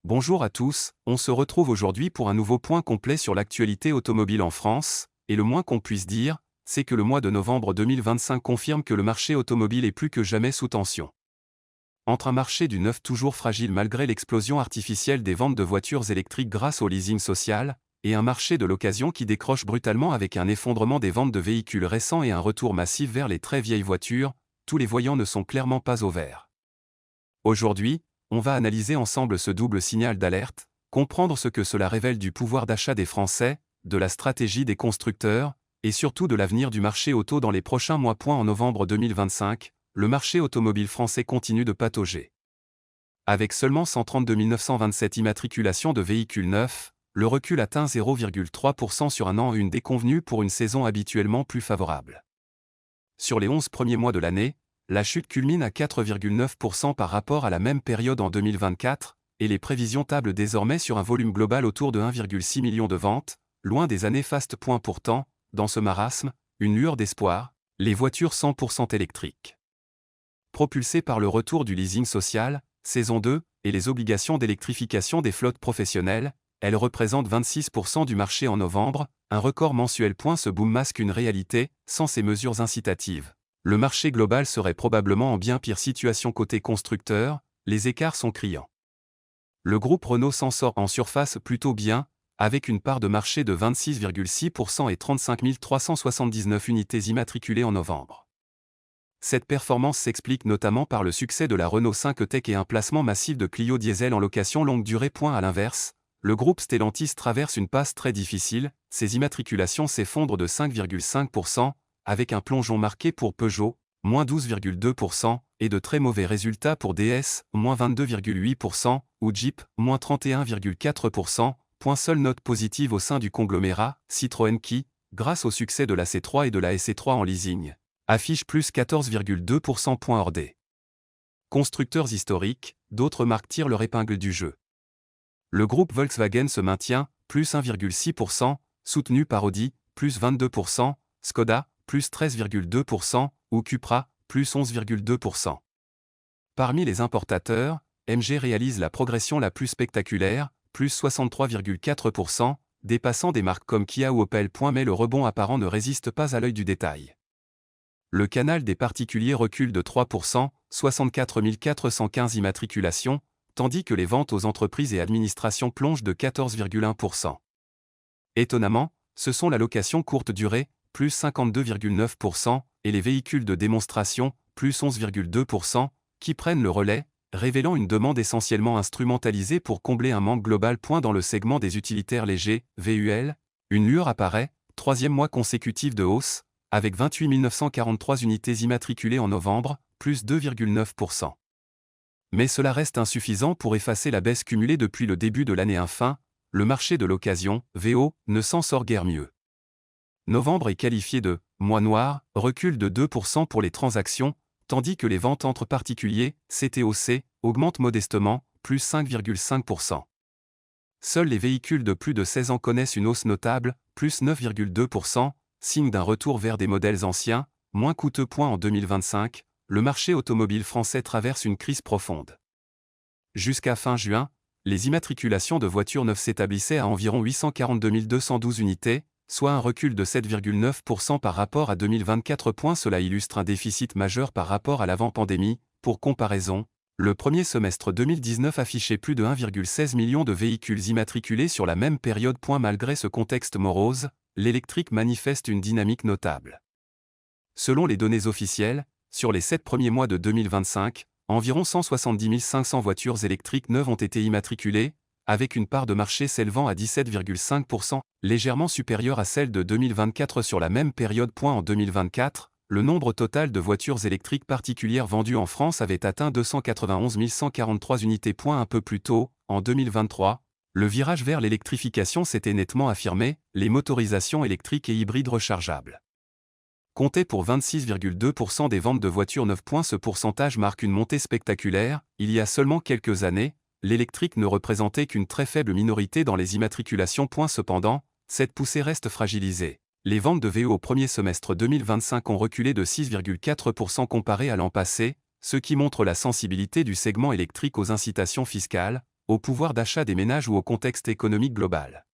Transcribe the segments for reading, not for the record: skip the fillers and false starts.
Bonjour à tous, on se retrouve aujourd'hui pour un nouveau point complet sur l'actualité automobile en France, et le moins qu'on puisse dire, c'est que le mois de novembre 2025 confirme que le marché automobile est plus que jamais sous tension. Entre un marché du neuf toujours fragile malgré l'explosion artificielle des ventes de voitures électriques grâce au leasing social, et un marché de l'occasion qui décroche brutalement avec un effondrement des ventes de véhicules récents et un retour massif vers les très vieilles voitures, tous les voyants ne sont clairement pas au vert. Aujourd'hui, on va analyser ensemble ce double signal d'alerte, comprendre ce que cela révèle du pouvoir d'achat des Français, de la stratégie des constructeurs, et surtout de l'avenir du marché auto dans les prochains mois. En novembre 2025, le marché automobile français continue de patauger. Avec seulement 132 927 immatriculations de véhicules neufs, le recul atteint 0,3% sur un an, une déconvenue pour une saison habituellement plus favorable. Sur les 11 premiers mois de l'année, la chute culmine à 4,9% par rapport à la même période en 2024, et les prévisions tablent désormais sur un volume global autour de 1,6 million de ventes, loin des années fastes. Pourtant, dans ce marasme, une lueur d'espoir, les voitures 100% électriques. Propulsées par le retour du leasing social, saison 2, et les obligations d'électrification des flottes professionnelles, elles représentent 26% du marché en novembre, un record mensuel. Ce boom masque une réalité, sans ces mesures incitatives. Le marché global serait probablement en bien pire situation côté constructeur, les écarts sont criants. Le groupe Renault s'en sort en surface plutôt bien, avec une part de marché de 26,6% et 35 379 unités immatriculées en novembre. Cette performance s'explique notamment par le succès de la Renault 5 Tech et un placement massif de Clio diesel en location longue durée. À l'inverse, le groupe Stellantis traverse une passe très difficile, ses immatriculations s'effondrent de 5,5%, avec un plongeon marqué pour Peugeot, moins 12,2%, et de très mauvais résultats pour DS, moins 22,8%, ou Jeep, moins 31,4%. Seule note positive au sein du conglomérat, Citroën qui, grâce au succès de la C3 et de la SC3 en leasing, affiche plus 14,2%. Hors des constructeurs historiques, d'autres marques tirent leur épingle du jeu. Le groupe Volkswagen se maintient, plus 1,6%, soutenu par Audi, plus 22%, Skoda, plus 13,2%, ou Cupra, plus 11,2%. Parmi les importateurs, MG réalise la progression la plus spectaculaire, plus 63,4%, dépassant des marques comme Kia ou Opel. Mais le rebond apparent ne résiste pas à l'œil du détail. Le canal des particuliers recule de 3%, 64 415 immatriculations, tandis que les ventes aux entreprises et administrations plongent de 14,1%. Étonnamment, ce sont la location courte durée, plus 52,9%, et les véhicules de démonstration, plus 11,2%, qui prennent le relais, révélant une demande essentiellement instrumentalisée pour combler un manque global. Dans le segment des utilitaires légers, VUL, une lueur apparaît, troisième mois consécutif de hausse, avec 28 943 unités immatriculées en novembre, plus 2,9%. Mais cela reste insuffisant pour effacer la baisse cumulée depuis le début de l'année. Enfin, le marché de l'occasion, VO, ne s'en sort guère mieux. Novembre est qualifié de « mois noir », recul de 2% pour les transactions, tandis que les ventes entre particuliers, CTOC, augmentent modestement, plus 5,5%. Seuls les véhicules de plus de 16 ans connaissent une hausse notable, plus 9,2%, signe d'un retour vers des modèles anciens, moins coûteux. En 2025, le marché automobile français traverse une crise profonde. Jusqu'à fin juin, les immatriculations de voitures neuves s'établissaient à environ 842 212 unités, soit un recul de 7,9% par rapport à 2024. Cela illustre un déficit majeur par rapport à l'avant-pandémie. Pour comparaison, le premier semestre 2019 affichait plus de 1,16 million de véhicules immatriculés sur la même période. Malgré ce contexte morose, l'électrique manifeste une dynamique notable. Selon les données officielles, sur les 7 premiers mois de 2025, environ 170 500 voitures électriques neuves ont été immatriculées, avec une part de marché s'élevant à 17,5%, légèrement supérieure à celle de 2024 sur la même période. En 2024, le nombre total de voitures électriques particulières vendues en France avait atteint 291 143 unités. Un peu plus tôt, en 2023, le virage vers l'électrification s'était nettement affirmé, les motorisations électriques et hybrides rechargeables comptaient pour 26,2% des ventes de voitures neuves. Ce pourcentage marque une montée spectaculaire. Il y a seulement quelques années, l'électrique ne représentait qu'une très faible minorité dans les immatriculations. Cependant, cette poussée reste fragilisée. Les ventes de VO au premier semestre 2025 ont reculé de 6,4% comparé à l'an passé, ce qui montre la sensibilité du segment électrique aux incitations fiscales, au pouvoir d'achat des ménages ou au contexte économique global.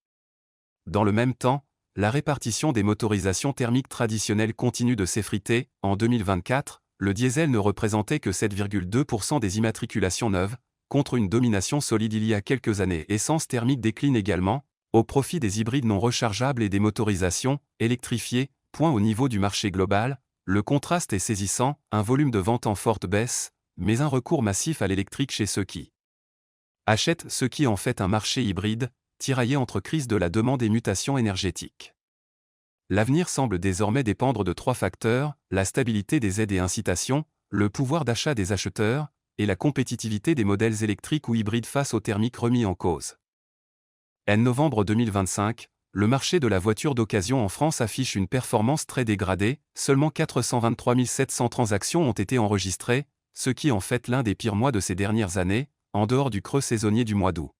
Dans le même temps, la répartition des motorisations thermiques traditionnelles continue de s'effriter. En 2024, le diesel ne représentait que 7,2% des immatriculations neuves, contre une domination solide il y a quelques années. Essence thermique décline également, au profit des hybrides non rechargeables et des motorisations électrifiées. Au niveau du marché global, le contraste est saisissant, un volume de vente en forte baisse, mais un recours massif à l'électrique chez ceux qui achètent, ce qui en fait un marché hybride, tiraillé entre crise de la demande et mutations énergétiques. L'avenir semble désormais dépendre de 3 facteurs, la stabilité des aides et incitations, le pouvoir d'achat des acheteurs, et la compétitivité des modèles électriques ou hybrides face au thermique remis en cause. En novembre 2025, le marché de la voiture d'occasion en France affiche une performance très dégradée, seulement 423 700 transactions ont été enregistrées, ce qui en fait l'un des pires mois de ces dernières années, en dehors du creux saisonnier du mois d'août.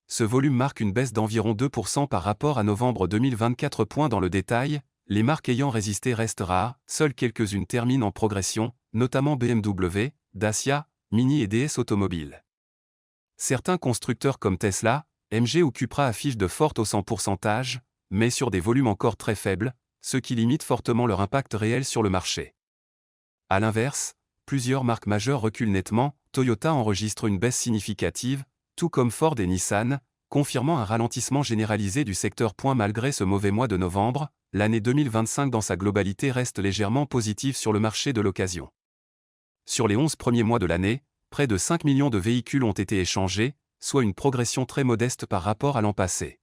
Ce volume marque une baisse d'environ 2% par rapport à novembre 2024. Dans le détail, les marques ayant résisté restent rares, seules quelques-unes terminent en progression, notamment BMW, Dacia, Mini et DS Automobile. Certains constructeurs comme Tesla, MG ou Cupra affichent de fortes hausses en pourcentage, mais sur des volumes encore très faibles, ce qui limite fortement leur impact réel sur le marché. A l'inverse, plusieurs marques majeures reculent nettement, Toyota enregistre une baisse significative, tout comme Ford et Nissan, confirmant un ralentissement généralisé du secteur. Malgré ce mauvais mois de novembre, l'année 2025 dans sa globalité reste légèrement positive sur le marché de l'occasion. Sur les 11 premiers mois de l'année, près de 5 millions de véhicules ont été échangés, soit une progression très modeste par rapport à l'an passé.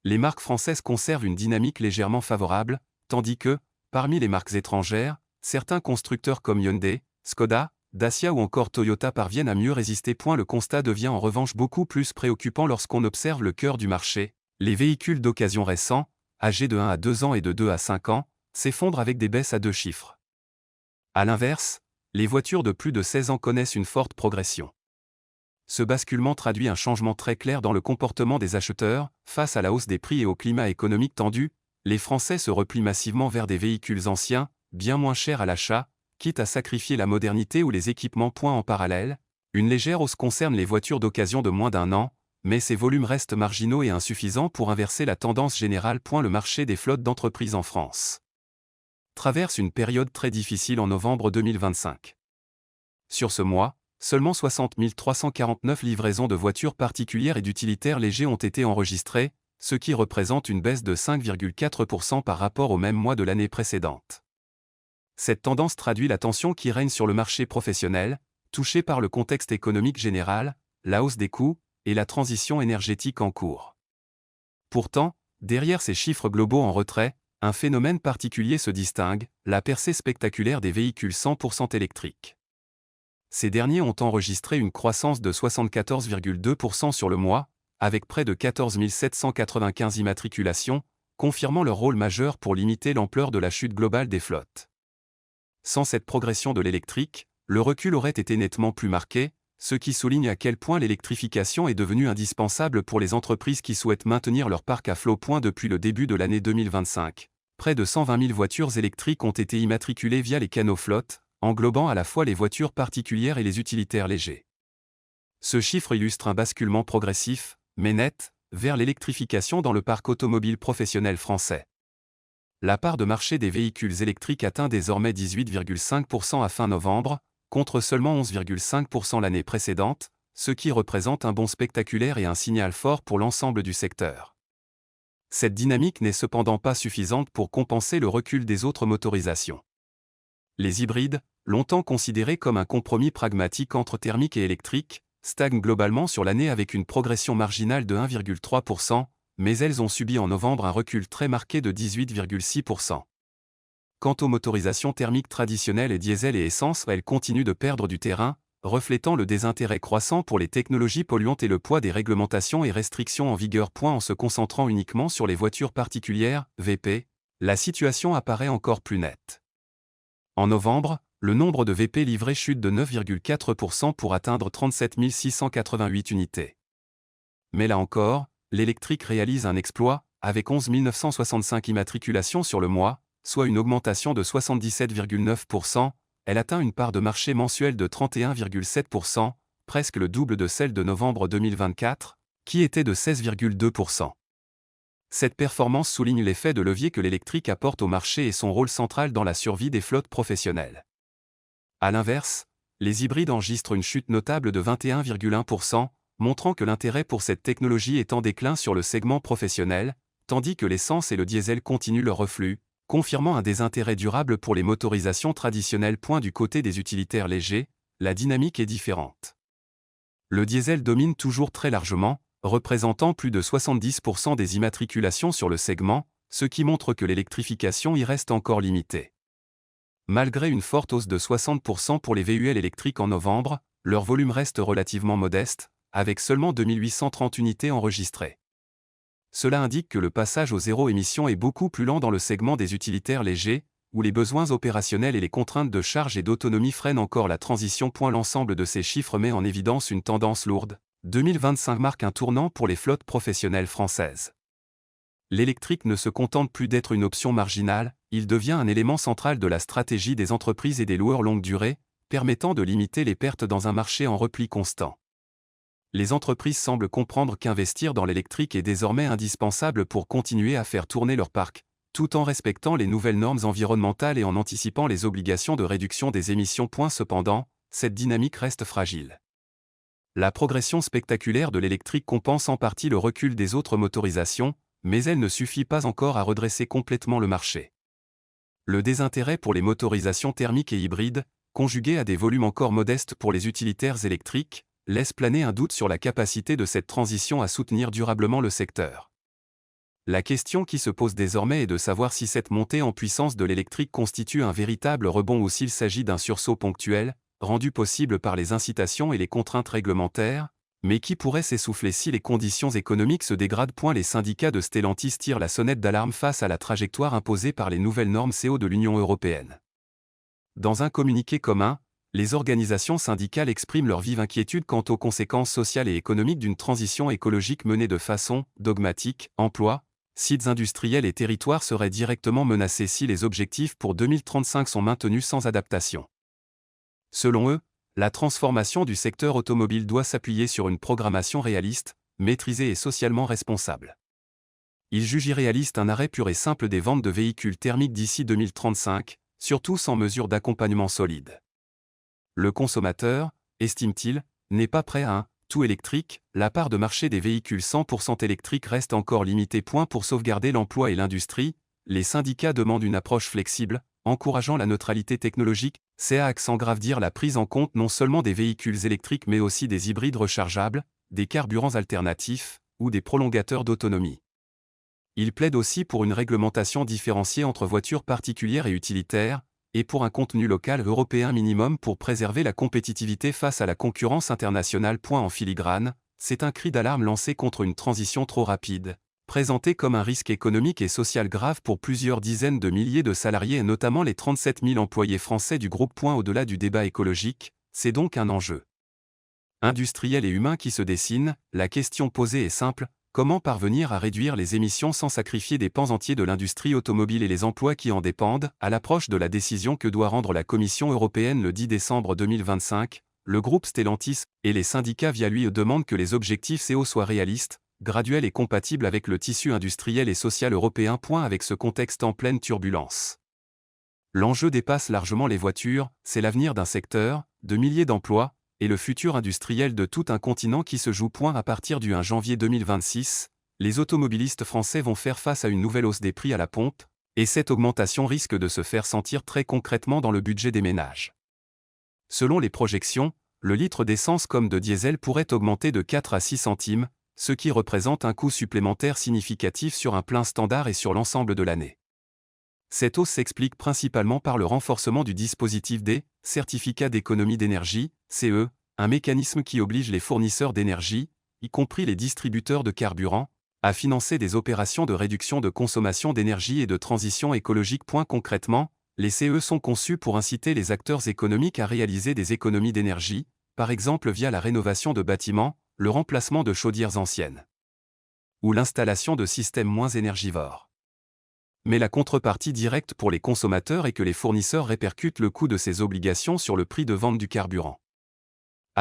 Les marques françaises conservent une dynamique légèrement favorable, tandis que, parmi les marques étrangères, certains constructeurs comme Hyundai, Skoda, Dacia ou encore Toyota parviennent à mieux résister. Le constat devient en revanche beaucoup plus préoccupant lorsqu'on observe le cœur du marché. Les véhicules d'occasion récents, âgés de 1 à 2 ans et de 2 à 5 ans, s'effondrent avec des baisses à 2 chiffres. A l'inverse, les voitures de plus de 16 ans connaissent une forte progression. Ce basculement traduit un changement très clair dans le comportement des acheteurs. Face à la hausse des prix et au climat économique tendu, les Français se replient massivement vers des véhicules anciens, bien moins chers à l'achat, quitte à sacrifier la modernité ou les équipements. En parallèle, une légère hausse concerne les voitures d'occasion de moins d'1 an, mais ces volumes restent marginaux et insuffisants pour inverser la tendance générale. Le marché des flottes d'entreprises en France traverse une période très difficile en novembre 2025. Sur ce mois, seulement 60 349 livraisons de voitures particulières et d'utilitaires légers ont été enregistrées, ce qui représente une baisse de 5,4% par rapport au même mois de l'année précédente. Cette tendance traduit la tension qui règne sur le marché professionnel, touché par le contexte économique général, la hausse des coûts et la transition énergétique en cours. Pourtant, derrière ces chiffres globaux en retrait, un phénomène particulier se distingue, la percée spectaculaire des véhicules 100% électriques. Ces derniers ont enregistré une croissance de 74,2% sur le mois, avec près de 14 795 immatriculations, confirmant leur rôle majeur pour limiter l'ampleur de la chute globale des flottes. Sans cette progression de l'électrique, le recul aurait été nettement plus marqué, ce qui souligne à quel point l'électrification est devenue indispensable pour les entreprises qui souhaitent maintenir leur parc à flot. Depuis le début de l'année 2025, près de 120 000 voitures électriques ont été immatriculées via les canaux flotte, englobant à la fois les voitures particulières et les utilitaires légers. Ce chiffre illustre un basculement progressif, mais net, vers l'électrification dans le parc automobile professionnel français. La part de marché des véhicules électriques atteint désormais 18,5% à fin novembre, contre seulement 11,5% l'année précédente, ce qui représente un bond spectaculaire et un signal fort pour l'ensemble du secteur. Cette dynamique n'est cependant pas suffisante pour compenser le recul des autres motorisations. Les hybrides, longtemps considérés comme un compromis pragmatique entre thermique et électrique, stagnent globalement sur l'année avec une progression marginale de 1,3%, mais elles ont subi en novembre un recul très marqué de 18,6%. Quant aux motorisations thermiques traditionnelles et diesel et essence, elles continuent de perdre du terrain, reflétant le désintérêt croissant pour les technologies polluantes et le poids des réglementations et restrictions en vigueur. En se concentrant uniquement sur les voitures particulières, VP, la situation apparaît encore plus nette. En novembre, le nombre de VP livrés chute de 9,4% pour atteindre 37 688 unités. Mais là encore, l'électrique réalise un exploit, avec 11 965 immatriculations sur le mois, soit une augmentation de 77,9%, elle atteint une part de marché mensuelle de 31,7%, presque le double de celle de novembre 2024, qui était de 16,2%. Cette performance souligne l'effet de levier que l'électrique apporte au marché et son rôle central dans la survie des flottes professionnelles. À l'inverse, les hybrides enregistrent une chute notable de 21,1%, montrant que l'intérêt pour cette technologie est en déclin sur le segment professionnel, tandis que l'essence et le diesel continuent leur reflux, confirmant un désintérêt durable pour les motorisations traditionnelles. Du côté des utilitaires légers, la dynamique est différente. Le diesel domine toujours très largement, représentant plus de 70% des immatriculations sur le segment, ce qui montre que l'électrification y reste encore limitée. Malgré une forte hausse de 60% pour les VUL électriques en novembre, leur volume reste relativement modeste, avec seulement 2830 unités enregistrées. Cela indique que le passage au zéro émission est beaucoup plus lent dans le segment des utilitaires légers, où les besoins opérationnels et les contraintes de charge et d'autonomie freinent encore la transition. L'ensemble de ces chiffres met en évidence une tendance lourde. 2025 marque un tournant pour les flottes professionnelles françaises. L'électrique ne se contente plus d'être une option marginale, il devient un élément central de la stratégie des entreprises et des loueurs longue durée, permettant de limiter les pertes dans un marché en repli constant. Les entreprises semblent comprendre qu'investir dans l'électrique est désormais indispensable pour continuer à faire tourner leur parc, tout en respectant les nouvelles normes environnementales et en anticipant les obligations de réduction des émissions. Cependant, cette dynamique reste fragile. La progression spectaculaire de l'électrique compense en partie le recul des autres motorisations, mais elle ne suffit pas encore à redresser complètement le marché. Le désintérêt pour les motorisations thermiques et hybrides, conjugué à des volumes encore modestes pour les utilitaires électriques, laisse planer un doute sur la capacité de cette transition à soutenir durablement le secteur. La question qui se pose désormais est de savoir si cette montée en puissance de l'électrique constitue un véritable rebond ou s'il s'agit d'un sursaut ponctuel, rendu possible par les incitations et les contraintes réglementaires, mais qui pourrait s'essouffler si les conditions économiques se dégradent. Les syndicats de Stellantis tirent la sonnette d'alarme face à la trajectoire imposée par les nouvelles normes CO de l'Union européenne. Dans un communiqué commun, les organisations syndicales expriment leur vive inquiétude quant aux conséquences sociales et économiques d'une transition écologique menée de façon dogmatique. Emplois, sites industriels et territoires seraient directement menacés si les objectifs pour 2035 sont maintenus sans adaptation. Selon eux, la transformation du secteur automobile doit s'appuyer sur une programmation réaliste, maîtrisée et socialement responsable. Ils jugent irréaliste un arrêt pur et simple des ventes de véhicules thermiques d'ici 2035, surtout sans mesure d'accompagnement solide. Le consommateur, estime-t-il, n'est pas prêt à un tout électrique. La part de marché des véhicules 100% électriques reste encore limitée. Pour sauvegarder l'emploi et l'industrie, les syndicats demandent une approche flexible, encourageant la neutralité technologique. C'est à accent grave dire la prise en compte non seulement des véhicules électriques mais aussi des hybrides rechargeables, des carburants alternatifs, ou des prolongateurs d'autonomie. Il plaide aussi pour une réglementation différenciée entre voitures particulières et utilitaires, et pour un contenu local européen minimum pour préserver la compétitivité face à la concurrence internationale. En filigrane, c'est un cri d'alarme lancé contre une transition trop rapide, présenté comme un risque économique et social grave pour plusieurs dizaines de milliers de salariés et notamment les 37 000 employés français du groupe. Au-delà du débat écologique, c'est donc un enjeu industriel et humain qui se dessine. La question posée est simple: comment parvenir à réduire les émissions sans sacrifier des pans entiers de l'industrie automobile et les emplois qui en dépendent? À l'approche de la décision que doit rendre la Commission européenne le 10 décembre 2025, le groupe Stellantis et les syndicats via lui demandent que les objectifs CO soient réalistes, graduels et compatibles avec le tissu industriel et social européen. Avec ce contexte en pleine turbulence, l'enjeu dépasse largement les voitures, c'est l'avenir d'un secteur, de milliers d'emplois, et le futur industriel de tout un continent qui se joue. À partir du 1 janvier 2026, les automobilistes français vont faire face à une nouvelle hausse des prix à la pompe, et cette augmentation risque de se faire sentir très concrètement dans le budget des ménages. Selon les projections, le litre d'essence comme de diesel pourrait augmenter de 4 à 6 centimes, ce qui représente un coût supplémentaire significatif sur un plein standard et sur l'ensemble de l'année. Cette hausse s'explique principalement par le renforcement du dispositif des certificats d'économie d'énergie, CE, un mécanisme qui oblige les fournisseurs d'énergie, y compris les distributeurs de carburant, à financer des opérations de réduction de consommation d'énergie et de transition écologique. Concrètement, les CE sont conçus pour inciter les acteurs économiques à réaliser des économies d'énergie, par exemple via la rénovation de bâtiments, le remplacement de chaudières anciennes, ou l'installation de systèmes moins énergivores. Mais la contrepartie directe pour les consommateurs est que les fournisseurs répercutent le coût de ces obligations sur le prix de vente du carburant.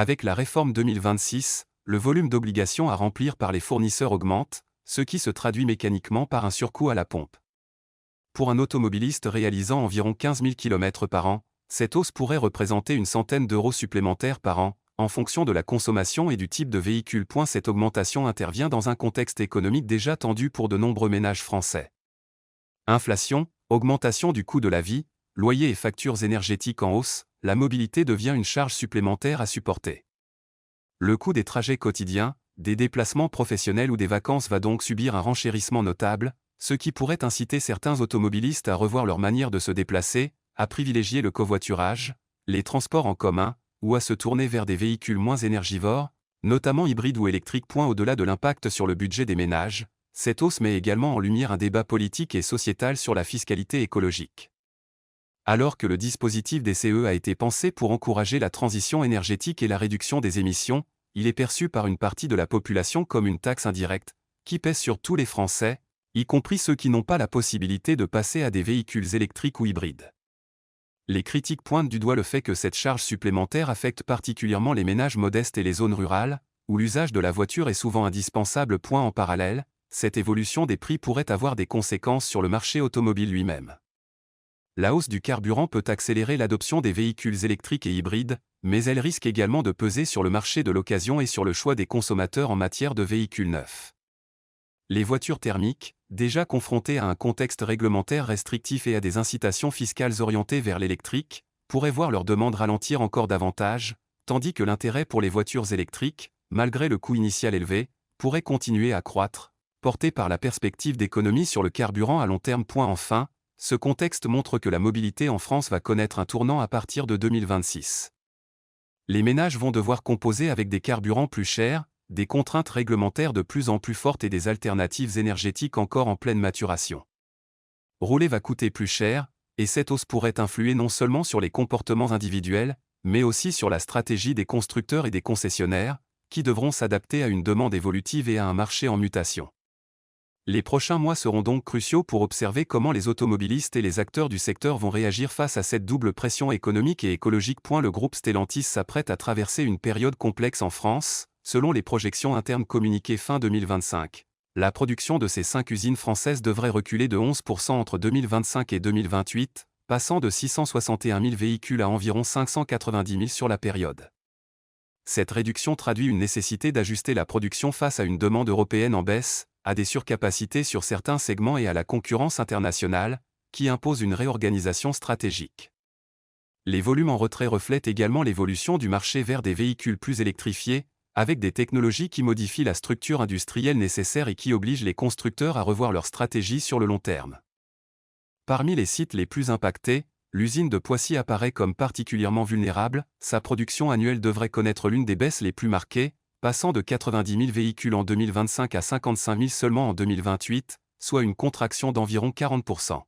Avec la réforme 2026, le volume d'obligations à remplir par les fournisseurs augmente, ce qui se traduit mécaniquement par un surcoût à la pompe. Pour un automobiliste réalisant environ 15 000 km par an, cette hausse pourrait représenter une centaine d'euros supplémentaires par an, en fonction de la consommation et du type de véhicule. Cette augmentation intervient dans un contexte économique déjà tendu pour de nombreux ménages français. Inflation, augmentation du coût de la vie, loyers et factures énergétiques en hausse, la mobilité devient une charge supplémentaire à supporter. Le coût des trajets quotidiens, des déplacements professionnels ou des vacances va donc subir un renchérissement notable, ce qui pourrait inciter certains automobilistes à revoir leur manière de se déplacer, à privilégier le covoiturage, les transports en commun, ou à se tourner vers des véhicules moins énergivores, notamment hybrides ou électriques. Au-delà de l'impact sur le budget des ménages, cette hausse met également en lumière un débat politique et sociétal sur la fiscalité écologique. Alors que le dispositif des CE a été pensé pour encourager la transition énergétique et la réduction des émissions, il est perçu par une partie de la population comme une taxe indirecte, qui pèse sur tous les Français, y compris ceux qui n'ont pas la possibilité de passer à des véhicules électriques ou hybrides. Les critiques pointent du doigt le fait que cette charge supplémentaire affecte particulièrement les ménages modestes et les zones rurales, où l'usage de la voiture est souvent indispensable. En parallèle, cette évolution des prix pourrait avoir des conséquences sur le marché automobile lui-même. La hausse du carburant peut accélérer l'adoption des véhicules électriques et hybrides, mais elle risque également de peser sur le marché de l'occasion et sur le choix des consommateurs en matière de véhicules neufs. Les voitures thermiques, déjà confrontées à un contexte réglementaire restrictif et à des incitations fiscales orientées vers l'électrique, pourraient voir leur demande ralentir encore davantage, tandis que l'intérêt pour les voitures électriques, malgré le coût initial élevé, pourrait continuer à croître, porté par la perspective d'économie sur le carburant à long terme. Enfin, ce contexte montre que la mobilité en France va connaître un tournant à partir de 2026. Les ménages vont devoir composer avec des carburants plus chers, des contraintes réglementaires de plus en plus fortes et des alternatives énergétiques encore en pleine maturation. Rouler va coûter plus cher, et cette hausse pourrait influer non seulement sur les comportements individuels, mais aussi sur la stratégie des constructeurs et des concessionnaires, qui devront s'adapter à une demande évolutive et à un marché en mutation. Les prochains mois seront donc cruciaux pour observer comment les automobilistes et les acteurs du secteur vont réagir face à cette double pression économique et écologique. Le groupe Stellantis s'apprête à traverser une période complexe en France, selon les projections internes communiquées fin 2025. La production de ces 5 usines françaises devrait reculer de 11% entre 2025 et 2028, passant de 661 000 véhicules à environ 590 000 sur la période. Cette réduction traduit une nécessité d'ajuster la production face à une demande européenne en baisse, à des surcapacités sur certains segments et à la concurrence internationale, qui impose une réorganisation stratégique. Les volumes en retrait reflètent également l'évolution du marché vers des véhicules plus électrifiés, avec des technologies qui modifient la structure industrielle nécessaire et qui obligent les constructeurs à revoir leur stratégie sur le long terme. Parmi les sites les plus impactés, l'usine de Poissy apparaît comme particulièrement vulnérable. Sa production annuelle devrait connaître l'une des baisses les plus marquées, passant de 90 000 véhicules en 2025 à 55 000 seulement en 2028, soit une contraction d'environ 40%.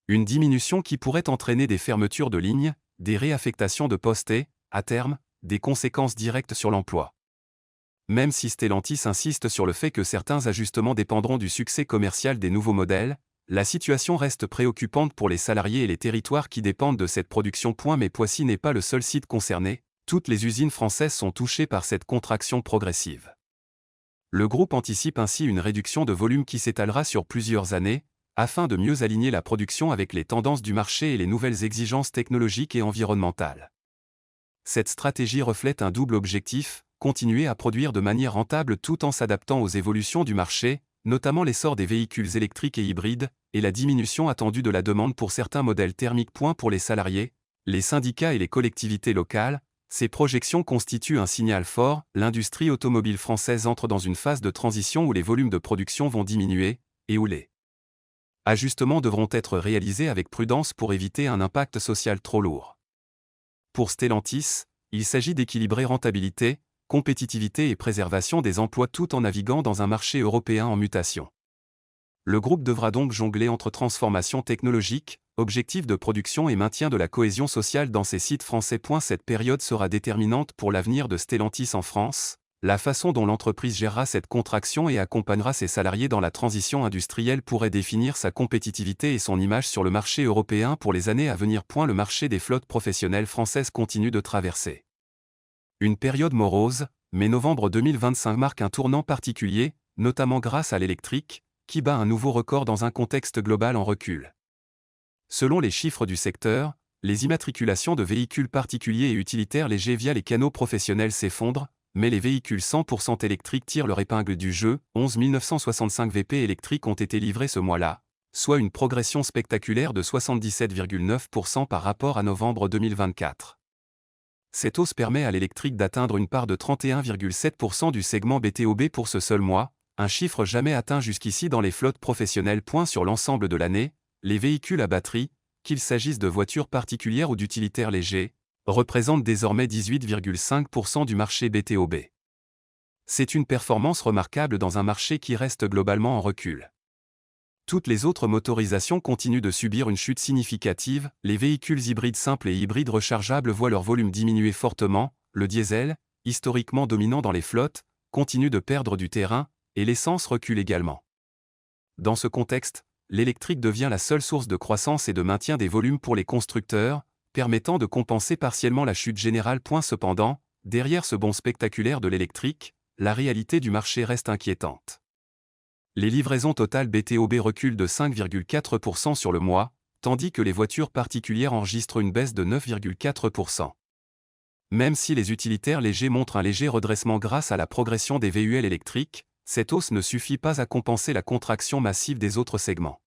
Une diminution qui pourrait entraîner des fermetures de lignes, des réaffectations de postes et, à terme, des conséquences directes sur l'emploi. Même si Stellantis insiste sur le fait que certains ajustements dépendront du succès commercial des nouveaux modèles, la situation reste préoccupante pour les salariés et les territoires qui dépendent de cette production. Mais Poissy n'est pas le seul site concerné, toutes les usines françaises sont touchées par cette contraction progressive. Le groupe anticipe ainsi une réduction de volume qui s'étalera sur plusieurs années, afin de mieux aligner la production avec les tendances du marché et les nouvelles exigences technologiques et environnementales. Cette stratégie reflète un double objectif, continuer à produire de manière rentable tout en s'adaptant aux évolutions du marché, notamment l'essor des véhicules électriques et hybrides, et la diminution attendue de la demande pour certains modèles thermiques. Pour les salariés, les syndicats et les collectivités locales, ces projections constituent un signal fort. L'industrie automobile française entre dans une phase de transition où les volumes de production vont diminuer, et où les ajustements devront être réalisés avec prudence pour éviter un impact social trop lourd. Pour Stellantis, il s'agit d'équilibrer rentabilité, compétitivité et préservation des emplois tout en naviguant dans un marché européen en mutation. Le groupe devra donc jongler entre transformation technologique, objectifs de production et maintien de la cohésion sociale dans ses sites français. Cette période sera déterminante pour l'avenir de Stellantis en France, la façon dont l'entreprise gérera cette contraction et accompagnera ses salariés dans la transition industrielle pourrait définir sa compétitivité et son image sur le marché européen pour les années à venir. Le marché des flottes professionnelles françaises continue de traverser Une période morose, mais novembre 2025 marque un tournant particulier, notamment grâce à l'électrique, qui bat un nouveau record dans un contexte global en recul. Selon les chiffres du secteur, les immatriculations de véhicules particuliers et utilitaires légers via les canaux professionnels s'effondrent, mais les véhicules 100% électriques tirent leur épingle du jeu. 11 965 VP électriques ont été livrés ce mois-là, soit une progression spectaculaire de 77,9% par rapport à novembre 2024. Cette hausse permet à l'électrique d'atteindre une part de 31,7% du segment BTOB pour ce seul mois, un chiffre jamais atteint jusqu'ici dans les flottes professionnelles. Sur l'ensemble de l'année, les véhicules à batterie, qu'il s'agisse de voitures particulières ou d'utilitaires légers, représentent désormais 18,5% du marché BTOB. C'est une performance remarquable dans un marché qui reste globalement en recul. Toutes les autres motorisations continuent de subir une chute significative, les véhicules hybrides simples et hybrides rechargeables voient leur volume diminuer fortement, le diesel, historiquement dominant dans les flottes, continue de perdre du terrain, et l'essence recule également. Dans ce contexte, l'électrique devient la seule source de croissance et de maintien des volumes pour les constructeurs, permettant de compenser partiellement la chute générale. Cependant, derrière ce bond spectaculaire de l'électrique, la réalité du marché reste inquiétante. Les livraisons totales BTOB reculent de 5,4% sur le mois, tandis que les voitures particulières enregistrent une baisse de 9,4%. Même si les utilitaires légers montrent un léger redressement grâce à la progression des VUL électriques, cette hausse ne suffit pas à compenser la contraction massive des autres segments.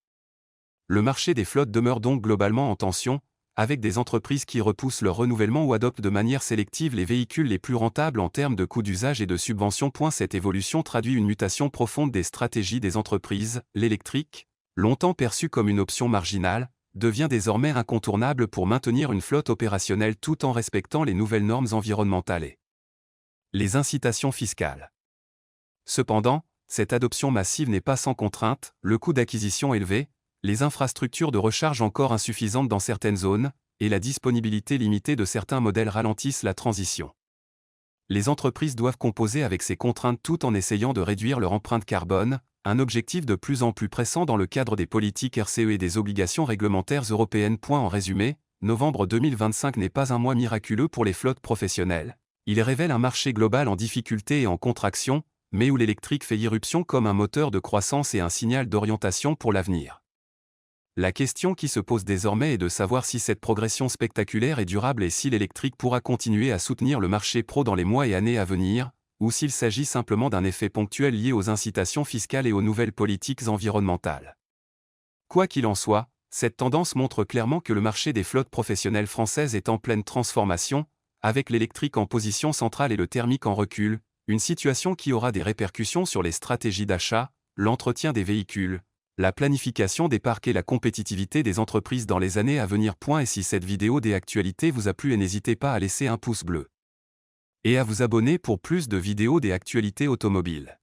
Le marché des flottes demeure donc globalement en tension, avec des entreprises qui repoussent leur renouvellement ou adoptent de manière sélective les véhicules les plus rentables en termes de coût d'usage et de subvention. Cette évolution traduit une mutation profonde des stratégies des entreprises. L'électrique, longtemps perçu comme une option marginale, devient désormais incontournable pour maintenir une flotte opérationnelle tout en respectant les nouvelles normes environnementales et les incitations fiscales. Cependant, cette adoption massive n'est pas sans contrainte, le coût d'acquisition élevé, les infrastructures de recharge encore insuffisantes dans certaines zones, et la disponibilité limitée de certains modèles ralentissent la transition. Les entreprises doivent composer avec ces contraintes tout en essayant de réduire leur empreinte carbone, un objectif de plus en plus pressant dans le cadre des politiques RCE et des obligations réglementaires européennes. En résumé, novembre 2025 n'est pas un mois miraculeux pour les flottes professionnelles. Il révèle un marché global en difficulté et en contraction, mais où l'électrique fait irruption comme un moteur de croissance et un signal d'orientation pour l'avenir. La question qui se pose désormais est de savoir si cette progression spectaculaire est durable et si l'électrique pourra continuer à soutenir le marché pro dans les mois et années à venir, ou s'il s'agit simplement d'un effet ponctuel lié aux incitations fiscales et aux nouvelles politiques environnementales. Quoi qu'il en soit, cette tendance montre clairement que le marché des flottes professionnelles françaises est en pleine transformation, avec l'électrique en position centrale et le thermique en recul, une situation qui aura des répercussions sur les stratégies d'achat, l'entretien des véhicules, la planification des parcs et la compétitivité des entreprises dans les années à venir. Et si cette vidéo des actualités vous a plu, n'hésitez pas à laisser un pouce bleu et à vous abonner pour plus de vidéos des actualités automobiles.